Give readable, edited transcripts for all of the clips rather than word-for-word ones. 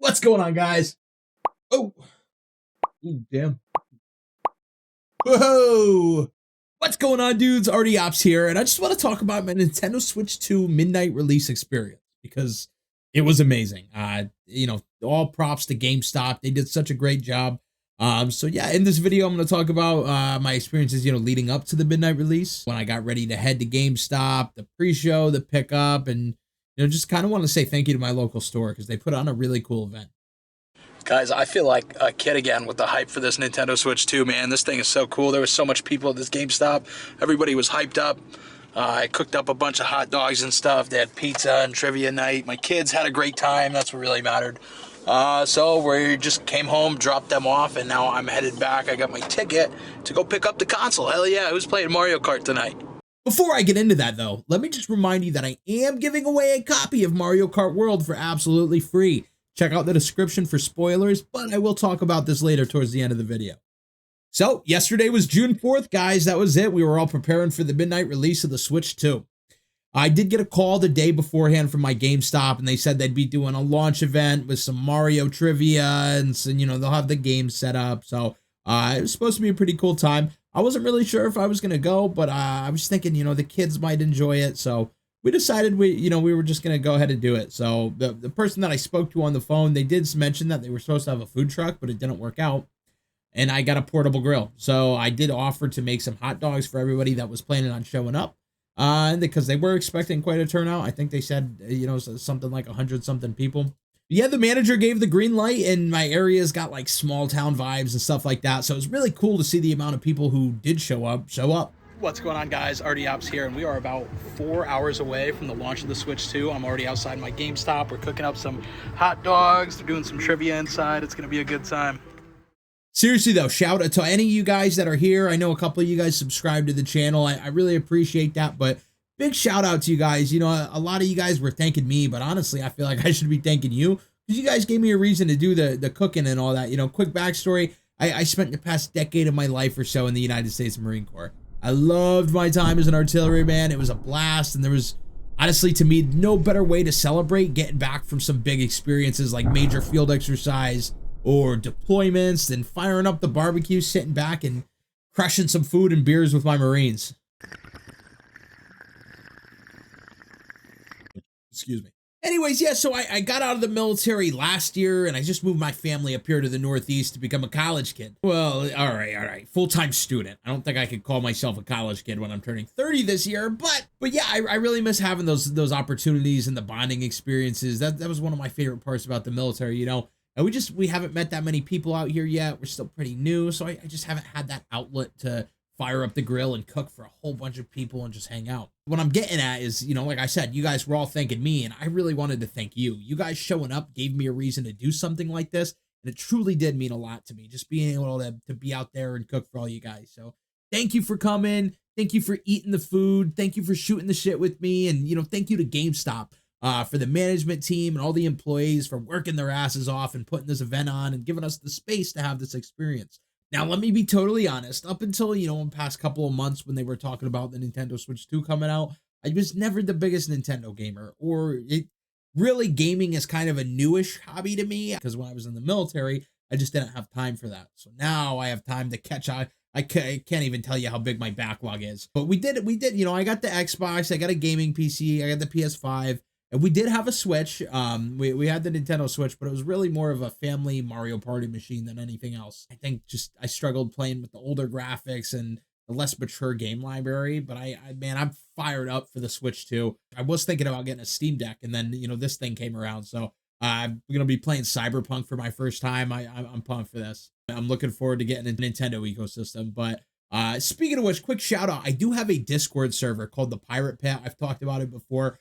What's going on, guys? Oh, ooh, damn. Whoa! What's going on, dudes? Artie Ops here, and I just want to talk about my Nintendo Switch 2 midnight release experience because it was amazing. All props to GameStop. They did such a great job. So yeah, in this video, I'm going to talk about my experiences, leading up to the midnight release, when I got ready to head to GameStop, the pre-show, the pickup, and just kind of want to say thank you to my local store because they put on a really cool event. Guys, I feel like a kid again with the hype for this Nintendo Switch 2, man. This thing is so cool. There was so much people at this GameStop. Everybody was hyped up. I cooked up a bunch of hot dogs and stuff. They had pizza and trivia night. My kids had a great time. That's what really mattered. So we just came home, dropped them off, and now I'm headed back. I got my ticket to go pick up the console. Hell yeah, who's playing Mario Kart tonight? Before I get into that, though, let me just remind you that I am giving away a copy of Mario Kart World for absolutely free. Check out the description for spoilers, but I will talk about this later towards the end of the video. So, yesterday was June 4th, guys. That was it. We were all preparing for the midnight release of the Switch 2. I did get a call the day beforehand from my GameStop, and they said they'd be doing a launch event with some Mario trivia, and so, they'll have the game set up. So, it was supposed to be a pretty cool time. I wasn't really sure if I was going to go, but I was thinking, the kids might enjoy it, so we decided we were just going to go ahead and do it. So the person that I spoke to on the phone, they did mention that they were supposed to have a food truck, but it didn't work out. And I got a portable grill. So I did offer to make some hot dogs for everybody that was planning on showing up. Because they were expecting quite a turnout. I think they said, something like 100 something people. Yeah, the manager gave the green light, and my area's got like small town vibes and stuff like that. So it was really cool to see the amount of people who did show up. What's going on, guys? Artie Ops here, and we are about 4 hours away from the launch of the Switch 2. I'm already outside my GameStop. We're cooking up some hot dogs. They're doing some trivia inside. It's going to be a good time. Seriously, though, shout out to any of you guys that are here. I know a couple of you guys subscribe to the channel. I really appreciate that, but big shout out to you guys. A lot of you guys were thanking me, but honestly, I feel like I should be thanking you because you guys gave me a reason to do the cooking and all that. Quick backstory. I spent the past decade of my life or so in the United States Marine Corps. I loved my time as an artilleryman. It was a blast, and there was, honestly, to me, no better way to celebrate getting back from some big experiences like major field exercise or deployments than firing up the barbecue, sitting back and crushing some food and beers with my Marines. Excuse me. Anyways, yeah, so I got out of the military last year, and I just moved my family up here to the Northeast to become a college kid. Well, all right. Full-time student. I don't think I could call myself a college kid when I'm turning 30 this year, but yeah, I really miss having those opportunities and the bonding experiences. That was one of my favorite parts about the military, And we haven't met that many people out here yet. We're still pretty new, so I just haven't had that outlet to fire up the grill and cook for a whole bunch of people and just hang out. What I'm getting at is, like I said, you guys were all thanking me, and I really wanted to thank you. You guys showing up gave me a reason to do something like this, and it truly did mean a lot to me, just being able to be out there and cook for all you guys. So thank you for coming. Thank you for eating the food. Thank you for shooting the shit with me. And, thank you to GameStop for the management team and all the employees for working their asses off and putting this event on and giving us the space to have this experience. Now, let me be totally honest. Up until, in the past couple of months when they were talking about the Nintendo Switch 2 coming out, I was never the biggest Nintendo gamer. Really, gaming is kind of a newish hobby to me because when I was in the military, I just didn't have time for that. So now I have time to catch up. I can't even tell you how big my backlog is. But we did. I got the Xbox, I got a gaming PC, I got the PS5. And we did have a Switch. We had the Nintendo Switch, but it was really more of a family Mario Party machine than anything else. I think I struggled playing with the older graphics and the less mature game library. But I'm fired up for the Switch too. I was thinking about getting a Steam Deck, and then this thing came around. So I'm gonna be playing Cyberpunk for my first time. I'm pumped for this. I'm looking forward to getting a Nintendo ecosystem. But speaking of which, quick shout out. I do have a Discord server called the Pirate Pit. I've talked about it before.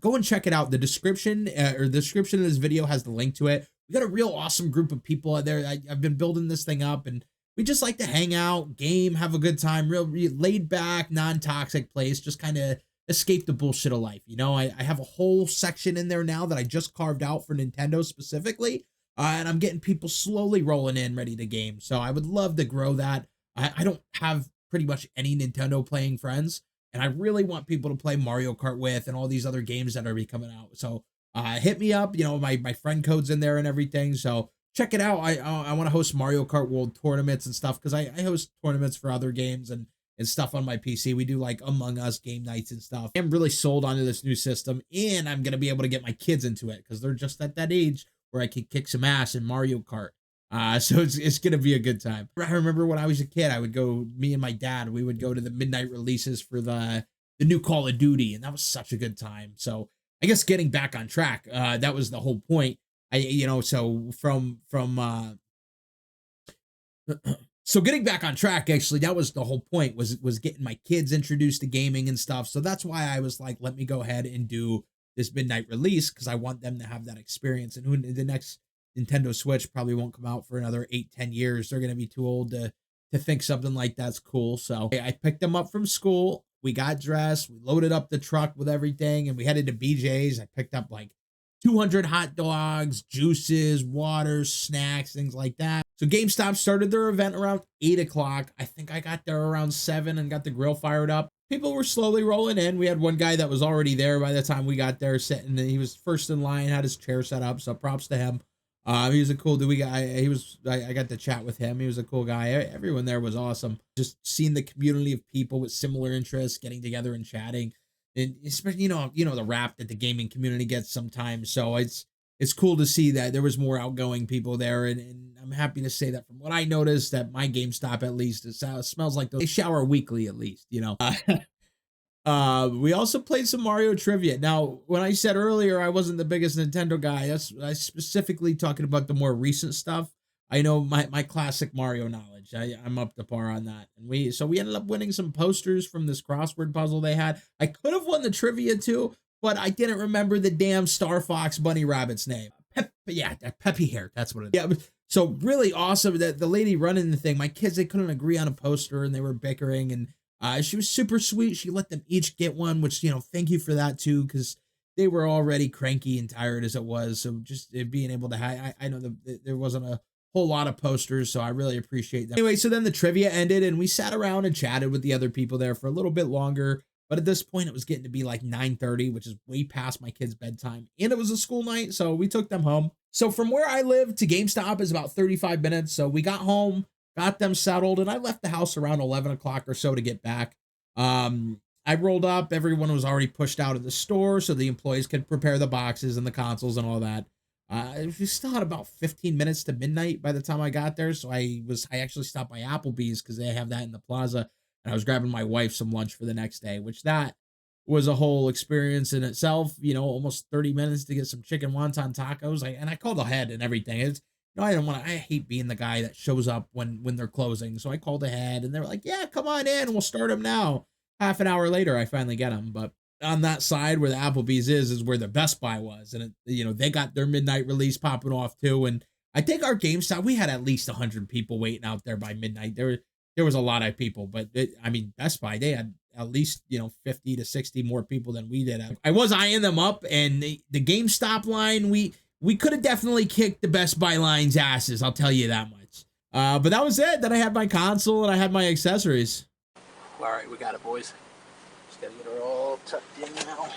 Go and check it out. The description of this video has the link to it. We got a real awesome group of people out there. I've been building this thing up, and we just like to hang out, game, have a good time, real laid back, non-toxic place, just kind of escape the bullshit of life. I have a whole section in there now that I just carved out for Nintendo specifically, and I'm getting people slowly rolling in ready to game. So I would love to grow that. I don't have pretty much any Nintendo playing friends. And I really want people to play Mario Kart with and all these other games that are coming out. So hit me up. You know, my friend code's in there and everything. So check it out. I want to host Mario Kart World tournaments and stuff because I host tournaments for other games and stuff on my PC. We do like Among Us game nights and stuff. I'm really sold onto this new system, and I'm gonna be able to get my kids into it because they're just at that age where I could kick some ass in Mario Kart. So it's gonna be a good time. I remember when I was a kid, I would go, me and my dad, we would go to the midnight releases for the new Call of Duty, and that was such a good time. So I guess getting back on track, that was the whole point. So so getting back on track, actually, that was the whole point, was getting my kids introduced to gaming and stuff. So that's why I was like, let me go ahead and do this midnight release because I want them to have that experience. And who the next Nintendo Switch probably won't come out for another 8-10 years. They're gonna be too old to think something like that's cool. So I picked them up from school. We got dressed, we loaded up the truck with everything, and we headed to BJ's. I picked up like 200 hot dogs, juices, water, snacks, things like that. So GameStop started their event around 8 o'clock. I think I got there around 7 and got the grill fired up. People were slowly rolling in. We had one guy that was already there by the time we got there sitting. He was first in line, had his chair set up, so props to him. He was a cool dude. I got to chat with him. He was a cool guy. Everyone there was awesome. Just seeing the community of people with similar interests getting together and chatting, and especially the rap that the gaming community gets sometimes. So it's cool to see that there was more outgoing people there, and I'm happy to say that from what I noticed, that my GameStop at least it smells like they shower weekly at least. We also played some Mario trivia. Now, when I said earlier I wasn't the biggest Nintendo guy, I specifically talking about the more recent stuff. I know my classic Mario knowledge. I'm up to par on that. And we ended up winning some posters from this crossword puzzle they had. I could have won the trivia too, but I didn't remember the damn Star Fox bunny rabbit's name. Peppy Hair. That's what it is. Yeah. So really awesome that the lady running the thing, my kids, they couldn't agree on a poster and they were bickering, and she was super sweet. She let them each get one, which, thank you for that too, because they were already cranky and tired as it was. So just being able to, I know there wasn't a whole lot of posters, so I really appreciate that. Anyway, so then the trivia ended and we sat around and chatted with the other people there for a little bit longer. But at this point, it was getting to be like 9:30, which is way past my kids' bedtime. And it was a school night, so we took them home. So from where I live to GameStop is about 35 minutes. So we got home, got them settled, and I left the house around 11 o'clock or so to get back. I rolled up. Everyone was already pushed out of the store, so the employees could prepare the boxes and the consoles and all that. We still had about 15 minutes to midnight by the time I got there. So I actually stopped by Applebee's because they have that in the plaza. And I was grabbing my wife some lunch for the next day, which that was a whole experience in itself. Almost 30 minutes to get some chicken wonton tacos. And I called ahead and everything. It's, I hate being the guy that shows up when they're closing. So I called ahead and they were like, yeah, come on in. We'll start them now. Half an hour later, I finally get them. But on that side where the Applebee's is where the Best Buy was. And, they got their midnight release popping off too. And I think our GameStop, we had at least 100 people waiting out there by midnight. There was a lot of people, but Best Buy, they had at least, 50 to 60 more people than we did. I was eyeing them up, and the GameStop line, we could have definitely kicked the Best Buy line's asses. I'll tell you that much. But that was it. Then I had my console and I had my accessories. All right, we got it, boys. Just gotta get her all tucked in now.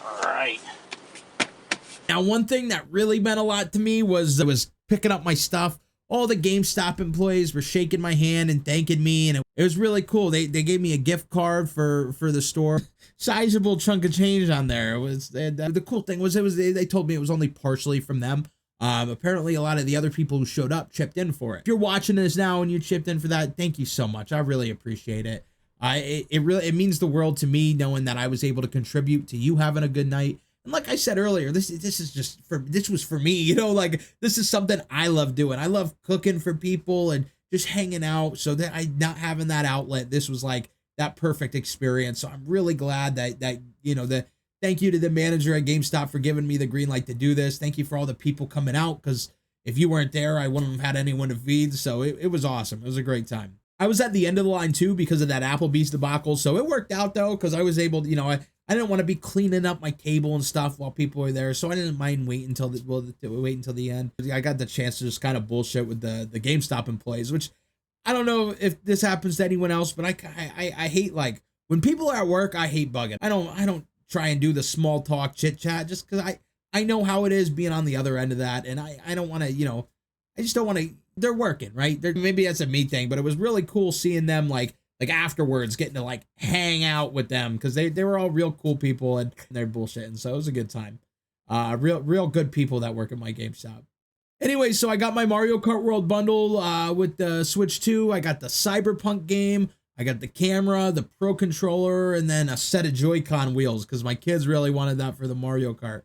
All right. Now, one thing that really meant a lot to me was picking up my stuff. All the GameStop employees were shaking my hand and thanking me, and it was really cool. They gave me a gift card for the store, sizable chunk of change on there. It was the cool thing was they told me it was only partially from them. Apparently, a lot of the other people who showed up chipped in for it. If you're watching this now and you chipped in for that, thank you so much. I really appreciate it. It means the world to me knowing that I was able to contribute to you having a good night. And like I said earlier, this was for me, this is something I love doing. I love cooking for people and just hanging out. So that I not having that outlet, this was like that perfect experience. So I'm really glad that thank you to the manager at GameStop for giving me the green light to do this. Thank you for all the people coming out, because if you weren't there, I wouldn't have had anyone to feed. So it was awesome. It was a great time. I was at the end of the line too because of that Applebee's debacle. So it worked out though, because I was able to, I didn't want to be cleaning up my table and stuff while people were there, so I didn't mind waiting until the end. I got the chance to just kind of bullshit with the GameStop employees, which I don't know if this happens to anyone else, but I hate like When people are at work, I hate bugging. I don't try and do the small talk chit chat just because I know how it is being on the other end of that, and I don't want to, you know, I just don't want to. They're working, right? Maybe that's a me thing, but it was really cool seeing them like afterwards, getting to like hang out with them because they were all real cool people and they're bullshitting. So it was a good time. Real good people that work at my GameStop. Anyway, so I got my Mario Kart World bundle with the Switch 2. I got the Cyberpunk game. I got the camera, the Pro controller, and then a set of Joy-Con wheels because my kids really wanted that for the Mario Kart.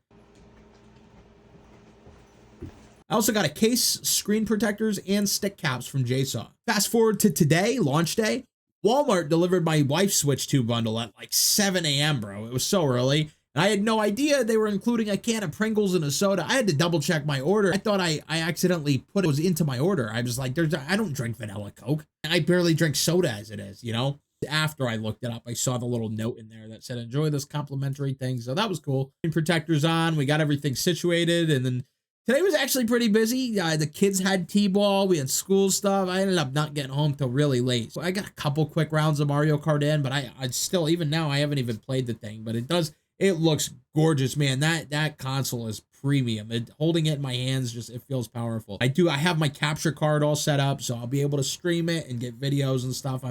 I also got a case, screen protectors, and stick caps from JSaw. Fast forward to today, launch day. Walmart delivered my wife's Switch 2 bundle at like 7 a.m., bro. It was so early. And I had no idea they were including a can of Pringles and a soda. I had to double check my order. I thought I accidentally put it into my order. I was like, I don't drink vanilla Coke. I barely drink soda as it is, you know? After I looked it up, I saw the little note in there that said, enjoy this complimentary thing. So that was cool. Protectors on, we got everything situated. And then today was actually pretty busy. The kids had T-ball. We had school stuff. I ended up not getting home till really late. So I got a couple quick rounds of Mario Kart in, but I still, even now, I haven't even played the thing. But it looks gorgeous, man. That console is premium. Holding it in my hands, it feels powerful. I have my capture card all set up, so I'll be able to stream it and get videos and stuff.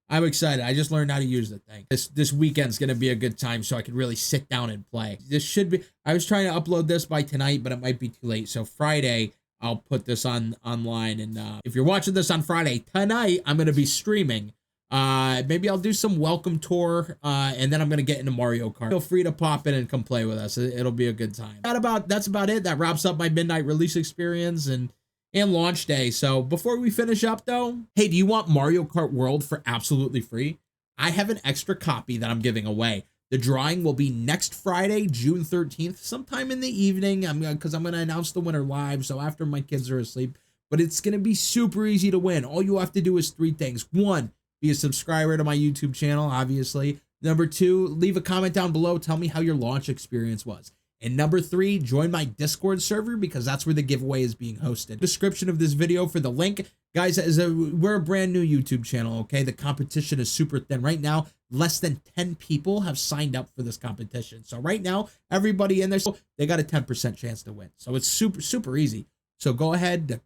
I'm excited. I just learned how to use the thing. This weekend's gonna be a good time, so I can really sit down and play. This should be. I was trying to upload this by tonight, but it might be too late. So Friday, I'll put this online. And if you're watching this on Friday tonight, I'm gonna be streaming. Maybe I'll do some welcome tour, and then I'm gonna get into Mario Kart. Feel free to pop in and come play with us. It'll be a good time. That's about it. That wraps up my midnight release experience and launch day. So before we finish up though, hey, do you want Mario Kart World for absolutely free? I have an extra copy that I'm giving away. The drawing will be next Friday, June 13th, sometime in the evening. Because I'm gonna announce the winner live, so after my kids are asleep. But it's gonna be super easy to win. All you have to do is 3 things. 1, be a subscriber to my YouTube channel, obviously. Number 2, leave a comment down below. Tell me how your launch experience was. And number 3, join my Discord server because that's where the giveaway is being hosted. Description of this video for the link. Guys, we're a brand new YouTube channel, okay? The competition is super thin. Right now, less than 10 people have signed up for this competition. So right now, everybody in there, they got a 10% chance to win. So it's super, super easy. So go ahead,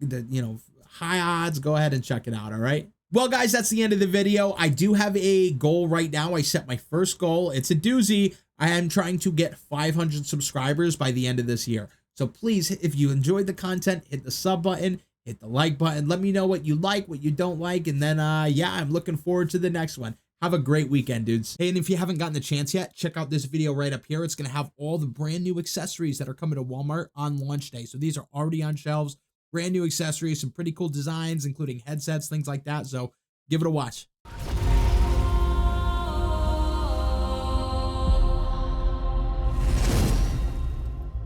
high odds, go ahead and check it out, all right? Well, guys, that's the end of the video. I do have a goal right now. I set my first goal. It's a doozy. I am trying to get 500 subscribers by the end of this year. So please, if you enjoyed the content, hit the sub button, hit the like button. Let me know what you like, what you don't like. And then, yeah, I'm looking forward to the next one. Have a great weekend, dudes. Hey, and if you haven't gotten the chance yet, check out this video right up here. It's going to have all the brand new accessories that are coming to Walmart on launch day. So these are already on shelves. Brand new accessories, some pretty cool designs, including headsets, things like that. So give it a watch.